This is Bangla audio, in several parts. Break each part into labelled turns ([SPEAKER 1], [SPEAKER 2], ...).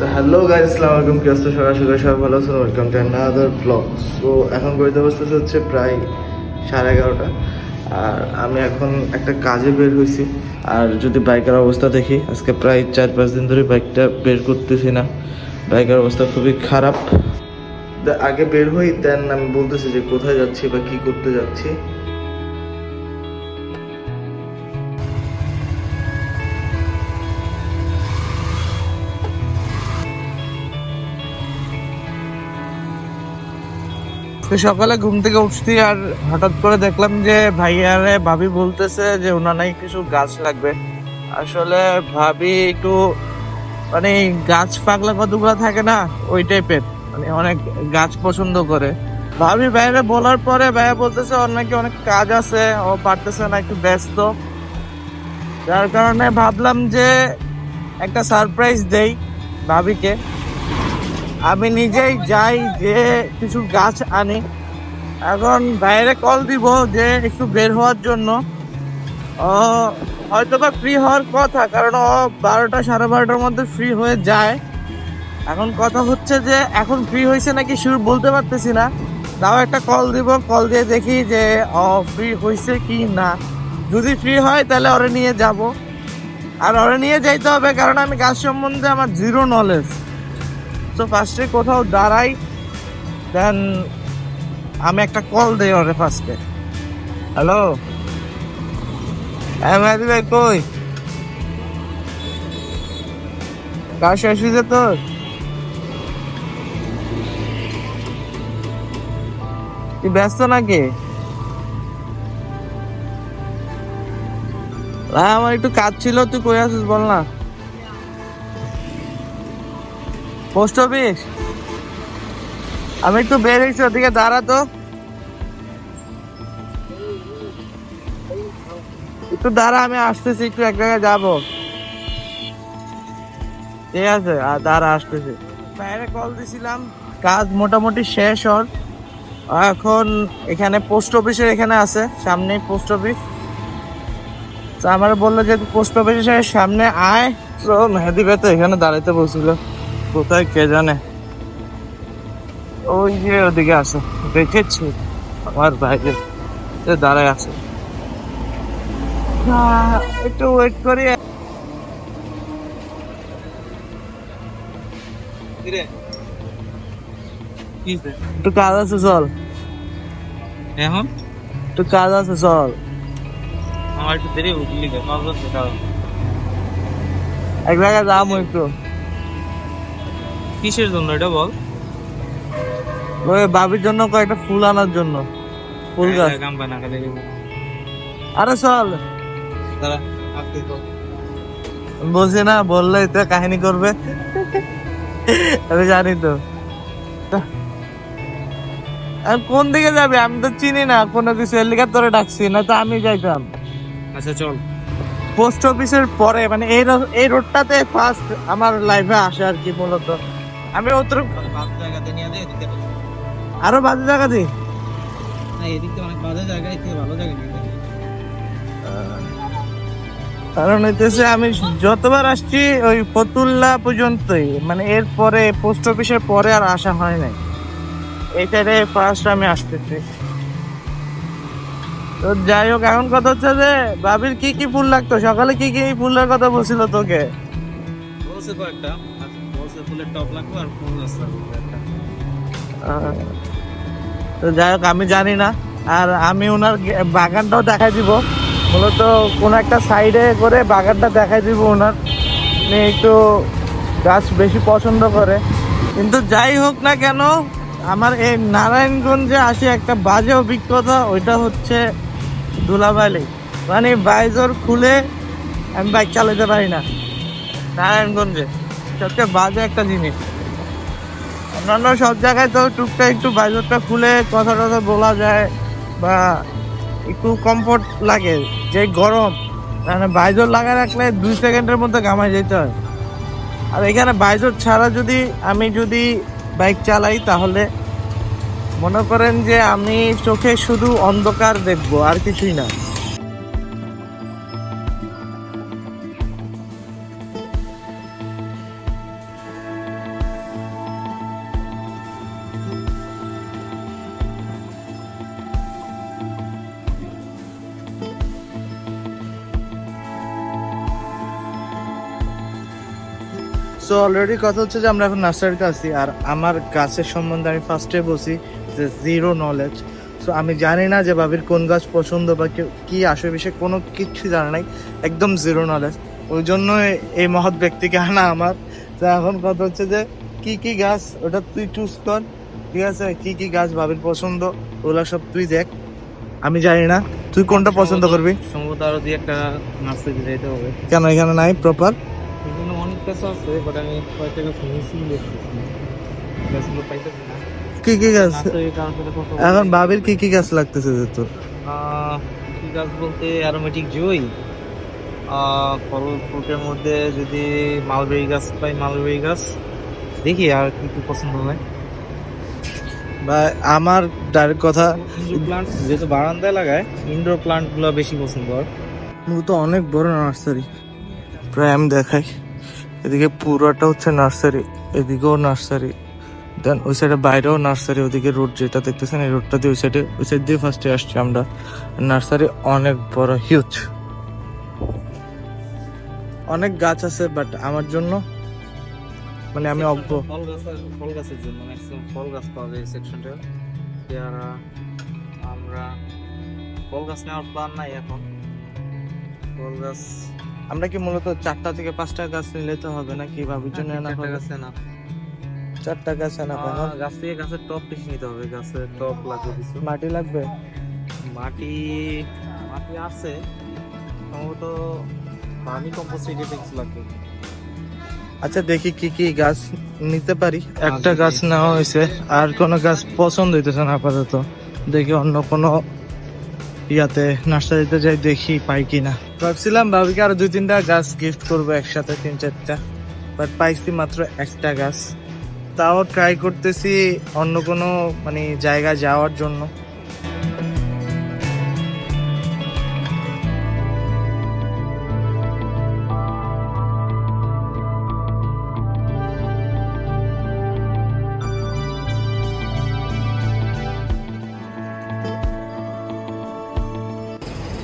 [SPEAKER 1] হ্যালো গাইস, আসসালামু আলাইকুম। কি অবস্থা সবার? আশা করি সবাই ভালো আছেন। Welcome to another blog. So এখন ঘড়িতে অবস্থা হচ্ছে প্রায় 11:30। আর আমি এখন একটা কাজে বের হয়েছি। আর যদি বাইকের অবস্থা দেখি, আজকে প্রায় 4-5 দিন ধরে বাইকটা বের করতেছি না। বাইকের অবস্থা খুবই খারাপ। আগে বের হই, দেন আমি বলতেছি যে কোথায় যাচ্ছি বা কি করতে যাচ্ছি। সকালে ঘুম থেকে উঠছি আর হঠাৎ করে দেখলাম যে ভাইয়ারে ভাবি বলতেছে যে ওনার নাকি কিছু গাছ লাগবে। আসলে ভাবি একটু মানে গাছ পাগলা কতগুলো থাকে না, ওই টাইপের, মানে অনেক গাছ পছন্দ করে। ভাবি ভাইয়ারে বলার পরে ভাইয়া বলতেছে ওর নাকি অনেক কাজ আছে, ও পারতেছে না, একটু ব্যস্ত। যার কারণে ভাবলাম যে একটা সারপ্রাইজ দেই ভাবিকে। আমি নিজেই যাই যে কিছু গাছ আনি। এখন বাইরে কল দিব যে একটু বের হওয়ার জন্য। ও হয়তো বা ফ্রি হওয়ার কথা, কারণ ও 12টা 12:30টার মধ্যে ফ্রি হয়ে যায়। এখন কথা হচ্ছে যে এখন ফ্রি হয়েছে নাকি শুরু বলতে পারতেছি না। তাও একটা কল দিব, কল দিয়ে দেখি যে ও ফ্রি হয়েছে কি না। যদি ফ্রি হয় তাহলে ওরে নিয়ে যাব। আর ওরে নিয়ে যাইতে হবে, কারণ আমি গাছ সম্বন্ধে আমার জিরো নলেজ। তো ফার্স্টে কোথাও দাঁড়াই, দেন আমি একটা কল দিই ওরে ফার্স্টে। হ্যালো, হ্যাঁ মেহেদি ভাই, কই কাজ শেষ হয়েছে তোর? তুই ব্যস্ত নাকি? আমার একটু কাজ ছিল, তুই কই আছিস বল না। Post office? আমি একটু বের হয়েছি, ওদিকে দাঁড়া তো, একটু দাঁড়া, আমি আসতেছি, একটু এক জায়গায় যাবো। ঠিক আছে, আর দাঁড়া, আসতেছি। বাইরে কল দিছিলাম, কাজ মোটামুটি শেষ ওর। এখন এখানে পোস্ট অফিসের এখানে আছে, সামনেই পোস্ট অফিস। তো আমার বললো যে পোস্ট অফিসের সামনে আয়। তো মেহেদি ভাই তো এখানে দাঁড়াইতে বলছিল, কোথায় কে জানে। ওই যে ওদিকে আছে, দেখেছি আমার বাইরে দাঁড়ায় আছে। একটু ওয়েট করি। একটু কাজ আছে, চল। এখন একটু কাজ আছে, চল। আমার একটু দেরি বুঝলি, এক জায়গায় যাবো একটু। কিসের জন্য এটা বল? ওই বাবির জন্য কয়েকটা ফুল আনার জন্য, ফুল গাছ। আরে চল, বলছি না, বললে তো কাহিনী করবে। আমি জানি তো। আর কোন দিকে যাবে আমি তো চিনি না কোনো কিছু, এর লিগে তোরে ডাকছি, না তো আমি যাইতাম। আচ্ছা চল। পোস্ট অফিসের পরে, মানে এই রোডটাতে ফার্স্ট আমার লাইফে আসে আর কি, মূলত আমি ওর জায়গাতে নিয়ে যাই। আরো বাজে জায়গা দিই না, এদিকে অনেক বাজে জায়গা, এদিকে ভালো জায়গা দিই। কারণ হইতেছে আমি যতবার আসছি ওই ফতুল্লা পর্যন্তই, মানে এর পরে পোস্ট অফিসের পরে আর আসা হয় নাই। এইটারে ফার্স্ট আমি আসতেছি। তো যাই হোক, এখন কথা হচ্ছে যে ভাবির কি কি ফুল লাগতো, সকালে কি কি ফুলের কথা বলছিল তোকে? বলছে কয়েকটা, বলছে ফুলের টব লাগবে আর ফুল গাছ লাগবে একটা। তো যাই হোক, আমি জানি না। আর আমি ওনার বাগানটাও দেখাই দিব, মূলত কোন একটা সাইডে করে বাগানটা দেখাই দিব ওনার। উনি একটু গাছ বেশি পছন্দ করে। কিন্তু যাই হোক না কেন, আমার এই নারায়ণগঞ্জে আসে একটা বাজে অভিজ্ঞতা, ওইটা হচ্ছে ধুলাবালি। মানে বাইজর খুলে আমি বাইক চালাতে পারি না নারায়ণগঞ্জে, সবচেয়ে বাজে একটা জিনিস। অন্যান্য সব জায়গায় তো টুকটাক একটু বাইজরটা খুলে কথা টথা বলা যায় বা একটু কমফোর্ট লাগে। যে গরম, মানে বাইজর লাগা রাখলে 2 সেকেন্ডের মধ্যে ঘামায় যেতে হয়। আর এখানে বাইজর ছাড়া আমি যদি বাইক চালাই, তাহলে মনে করেন যে আমি চোখে শুধু অন্ধকার দেখবো, আর কিছুই না। সো অলরেডি কথা হচ্ছে যে আমরা এখন নার্সারিতে আছি, আর আমার গাছের সম্বন্ধে আমি ফার্স্টে বলছি যে জিরো নলেজ। সো আমি জানি না যে ভাবির কোন গাছ পছন্দ বা কি আসে বিষয়ে কোনো কিছু জানা নাই, একদম জিরো নলেজ। ওই জন্য এই মহৎ ব্যক্তিকে আনা আমার। তো এখন কথা হচ্ছে যে কি কি গাছ ওটা তুই চুজ কর, ঠিক আছে? কি কি গাছ ভাবির পছন্দ ওগুলা সব তুই দেখ, আমি জানি না তুই কোনটা পছন্দ করবি।
[SPEAKER 2] সম্ভবত আরো দিয়ে একটা নার্সারি যেতে হবে।
[SPEAKER 1] কেন এখানে নাই প্রপার?
[SPEAKER 2] এখানে অনেক গাছ আছে, বাট আমি কয়েকটা গাছ মিসিং দেখতেছি, গাছগুলো পাইতেছি না।
[SPEAKER 1] কি কি গাছ
[SPEAKER 2] নার্সারির কারণ সাথে কথা
[SPEAKER 1] এখন ভাবির কি কি গাছ লাগতেছে যে তোর?
[SPEAKER 2] কি গাছ বলতে অ্যারোমেটিক জুই, ফল ফ্রুটের মধ্যে যদি মালবেরি গাছ পাই মালবেরি গাছ, দেখি আর কি কি পছন্দ হয়।
[SPEAKER 1] বা আমার ডাইরেক্ট কথা,
[SPEAKER 2] ইনডোর প্লান্ট যেহেতু বারান্দায় লাগায়, ইনডোর প্লান্ট গুলো বেশি পছন্দ হয়।
[SPEAKER 1] তো অনেক বড় নার্সারি, প্রায় আমি দেখাই। এদিকে পুরোটা হচ্ছে নার্সারি, এদিকেও নার্সারি, দেন ওই সাইডে বাইরেও নার্সারি। ওদিকে রোড যেটা দেখতেছেন এই রোডটা দিয়ে ওই সাইড দিয়ে ফার্স্টে আসছি আমরা। নার্সারি অনেক বড়, হিউজ, অনেক গাছ আছে, বাট আমার জন্য মানে আমি অজ্ঞ।
[SPEAKER 2] ফল গাছের জন্য ম্যাক্সিমাম ফল গাছ পাওয়া যায় সেকশনটা। পেয়ারা, আমরা ফল গাছ নেওয়ার প্ল্যান নাই এখন। ফল গাছ
[SPEAKER 1] আমরা কি মূলত 4টা থেকে 5টা গাছ নিলে তো হবে না, কি ভাবির জন্য না?
[SPEAKER 2] 4টা গাছে না,
[SPEAKER 1] 4টা গাছ না
[SPEAKER 2] গাছ থেকে গাছের টপ বেশি নিতে হবে, গাছের টপ লাগবে কিছু।
[SPEAKER 1] মাটি লাগবে?
[SPEAKER 2] মাটি মাটি আছে সম্ভবত, ভার্মি কম্পোস্ট কিছু লাগবে।
[SPEAKER 1] আচ্ছা দেখি কি কি গাছ নিতে পারি। একটা গাছ নেওয়া হয়েছে, আর কোনো গাছ পছন্দ হইতেছে না আপাতত। দেখি অন্য কোনো ইয়াতে নার্সারিতে যাই, দেখি পাই কিনা। ভাবছিলাম ভাবিকে আরো 2-3টা গাছ গিফট করবো একসাথে, 3-4টা, বাট পাইছি মাত্র একটা গাছ। তাও ট্রাই করতেছি অন্য কোনো মানে জায়গায় যাওয়ার জন্য।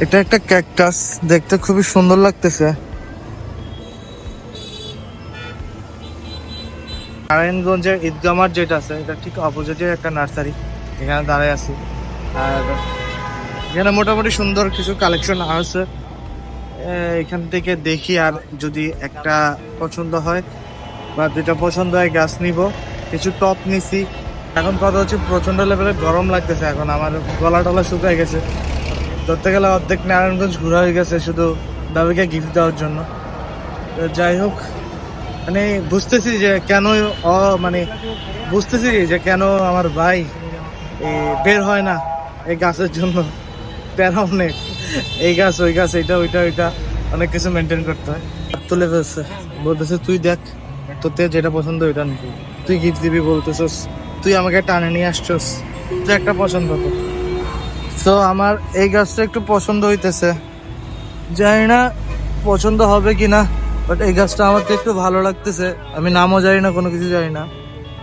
[SPEAKER 1] এটা একটা ক্যাকটাস, দেখতে খুবই সুন্দর লাগতেছে। নারায়ণগঞ্জের ঈদগাহ মাঠ যেটা আছে, এটা ঠিক অপোজিটে একটা নার্সারি, এখানে দাঁড়ায় আছি। আর এখানে মোটামুটি সুন্দর কিছু কালেকশন আছে, এখান থেকে দেখি, আর যদি একটা পছন্দ হয় বা 2টা পছন্দ হয় গাছ নিব। কিছু টপ নিছি। এখন কথা হচ্ছে প্রচন্ড লেভেলে গরম লাগতেছে, এখন আমার গলা টলা শুকায় গেছে। ধরতে গেলে অর্ধেক নারায়ণগঞ্জ ঘোরা হয়ে গেছে শুধু দাবিকে গিফট দেওয়ার জন্য। তো যাই হোক, মানে বুঝতেছি যে কেন মানে বুঝতেছি যে কেন আমার ভাই বের হয় না এই গাছের জন্য। প্যারা অনেক, এই গাছ ওই গাছ, এটা ওইটা ওইটা, অনেক কিছু মেনটেন করতে হয়। তুলে ফেলছে, বলতেছে তুই দেখ তোতে যেটা পছন্দ ওইটা নিবি, তুই গিফট দিবি বলতেছস, তুই আমাকে টানে নিয়ে আসছস, তুই একটা পছন্দ কর। তো আমার এই গাছটা একটু পছন্দ হইতেছে, জানি না পছন্দ হবে কিনা, বাট এই গাছটা আমার তো একটু ভালো লাগতেছে। আমি নামও জানি না, কোনো কিছু জানি না,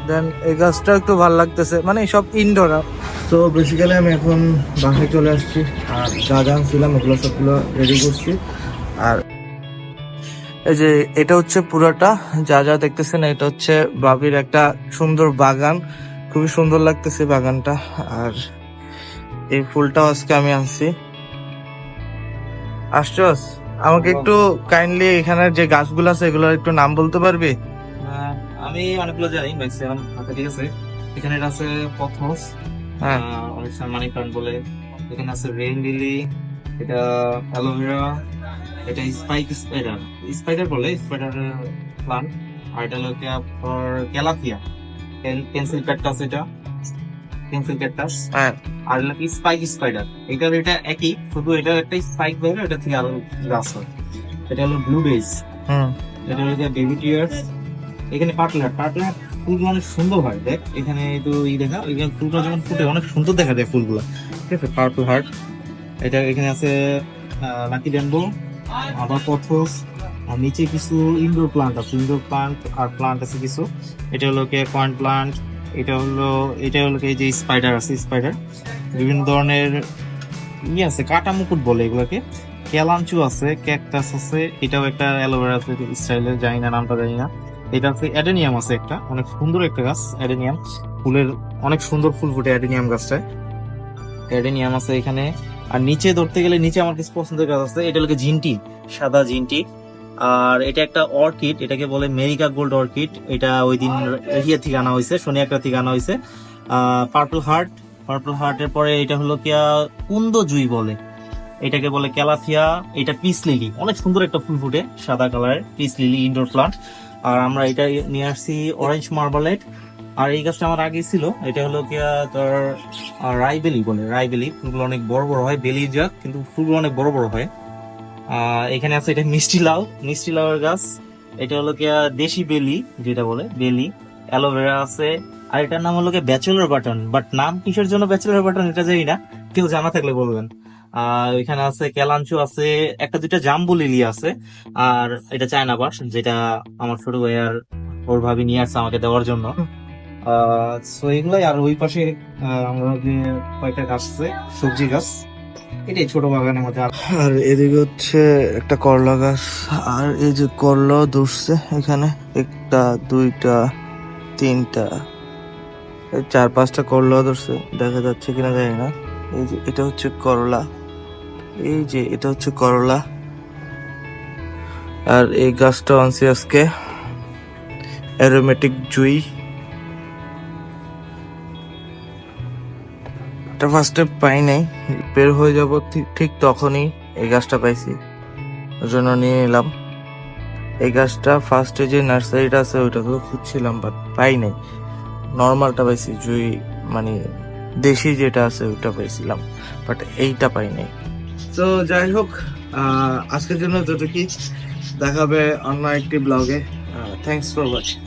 [SPEAKER 1] দেন এই গাছটা একটু ভালো লাগতেছে, মানে সব ইনডোর। তো বেসিক্যালি আমি এখন বাসায় চলে আসছি, আর যা যা ছিলাম ওগুলো সবগুলো রেডি করছি। আর এই যে এটা হচ্ছে পুরাটা, যা যা দেখতেছেন এটা হচ্ছে বাবির একটা সুন্দর বাগান, খুবই সুন্দর লাগতেছে বাগানটা। আর এই ফুলটাও আজকে আমি আনছি। আসছস, আমাকে একটু কাইন্ডলি এখানে যে গাছগুলো আছে এগুলোর একটু নাম বলতে পারবি?
[SPEAKER 2] আমি অনেকগুলো জানি ম্যাক্সিমাম। আচ্ছা ঠিক আছে, এখানে আছে পথস,
[SPEAKER 1] হ্যাঁ,
[SPEAKER 2] অনেক মানি প্লান্ট বলে। এখানে আছে রেইন লিলি, এটা অ্যালোভেরা, এটা স্পাইডার স্পাইডার বলে, স্পাইডার প্লান্ট। আর এটা হলো ক্যালাথিয়া, পেন্সিল ক্যাকটাস, এটা পেন্সিল ক্যাকটাস।
[SPEAKER 1] হ্যাঁ,
[SPEAKER 2] আর হলো কি স্পাইডার, এটার এটা একই, শুধু এটা একটা স্পাইক বের হয়, এটা থেকে আরো গাছ হয়। এটা হলো ব্লু বেস,
[SPEAKER 1] হুম,
[SPEAKER 2] এটা হলো বেবি টিয়ার্স। এখানে পার্পলার ফুলগুলো অনেক সুন্দর হয়, দেখ এখানে তো দেখা, এখানে ফুলগুলো যখন ফুটে অনেক সুন্দর দেখা যায় ফুলগুলো, ঠিক আছে। পার্পল হার্ট, এটা এখানে আছে লাকি রেনবো, আবার পথস। আর নিচে কিছু ইনডোর প্লান্ট আছে, ইনডোর প্লান্ট আর প্লান্ট আছে কিছু। এটা হলো কে পয়েন্ট প্লান্ট, এটা হলো এই যে স্পাইডার আছে, স্পাইডার বিভিন্ন ধরনের আছে, কাটা মুকুট বলে এগুলোকে। ক্যালাঞ্চু আছে, ক্যাকটাস আছে, এটাও একটা অ্যালোভেরা স্টাইলের, জানি না নামটা জানি না। এটা আছে অ্যাডেনিয়াম আছে একটা, অনেক সুন্দর একটা গাছ অ্যাডেনিয়াম, ফুলের অনেক সুন্দর ফুল ফুটে অ্যাডেনিয়াম গাছটায়। অ্যাডেনিয়াম আছে এখানে। আর নিচে ধরতে গেলে নিচে আমার কিছু পছন্দের গাছ আছে, এটা হলো জিনটি, সাদা জিনটি। আর এটা একটা অর্কিড, এটাকে বলে মেরিকা গোল্ড অর্কিড। এটা ওই দিন ইয়ে থেকে আনা হয়েছে, শনিয়াকা থেকে আনা হয়েছে। পার্পল হার্ট, পার্পল হার্টের পরে এটা হলো কিয়া কুন্দ জুই বলে, এটাকে বলে ক্যালাথিয়া। এটা পিস লিলি, অনেক সুন্দর একটা ফুল ফুটে সাদা কালারের পিস লিলি ইনডোর প্লান্ট। আর আমরা এটা নিয়ে আসছি অরেঞ্জ মার্বালেট। আর এই গাছটা আমার আগে ছিল, এটা হলো কিয়া তোর রাইবেলি বলে, রাইবেলি। ফুলগুলো অনেক বড় বড় হয়, বেলি জাত, কিন্তু ফুলগুলো অনেক বড় বড় হয়। এখানে আছে এটা মিষ্টি লাউ, মিষ্টি লাউয়ের গাছ। এটা হলো কিয়া দেশি বেলি, যেটা বলে বেলি। অ্যালোভেরা আছে। আর এটার নাম হলো কি ব্যাচেলর বাটন, বাট নাম কিসের জন্য ব্যাচেলর বাটন এটা জানি না, কেউ জানা থাকলে বলবেন। এখানে আছে ক্যালাঞ্চু আছে, একটা দুইটা জাম্বু লিলি আছে। আর এটা চায়না বাস, যেটা আমার ছোট ভাই আর ওর ভাবি নিয়ে আসছে আমাকে দেওয়ার জন্য। সো এগুলাই। আর ওই পাশে আমরা যে কয়েকটা গাছ আছে সবজি গাছ, এটাই ছোট বাগানের মধ্যে।
[SPEAKER 1] আর এদিকে হচ্ছে একটা করলা গাছ, আর এই যে করলাও ধরছে এখানে, একটা দুইটা তিনটা এই চার পাঁচটা করলাও ধরছে, দেখা যাচ্ছে কিনা জানি না। এই যে এটা হচ্ছে করলা, এই যে এটা হচ্ছে করলা। আর এই গাছটা আনছি আজকে, অ্যারোমেটিক জুই। এটা ফার্স্টে পাই নাই, বের হয়ে যাব ঠিক তখনই এই গাছটা পাইছি, ওই জন্য নিয়ে এলাম। এই গাছটা ফার্স্টে যে নার্সারিটা আছে ওইটাকেও খুঁজছিলাম, বাট পাই নাই। নর্মালটা পাইছি, জুই মানে দেশি যেটা আছে ওইটা পাইছিলাম, বাট এইটা পাই নাই। তো যাই হোক, আজকের জন্য যতটুকুই, দেখাবে অন্য একটি ব্লগে। Thanks for watching.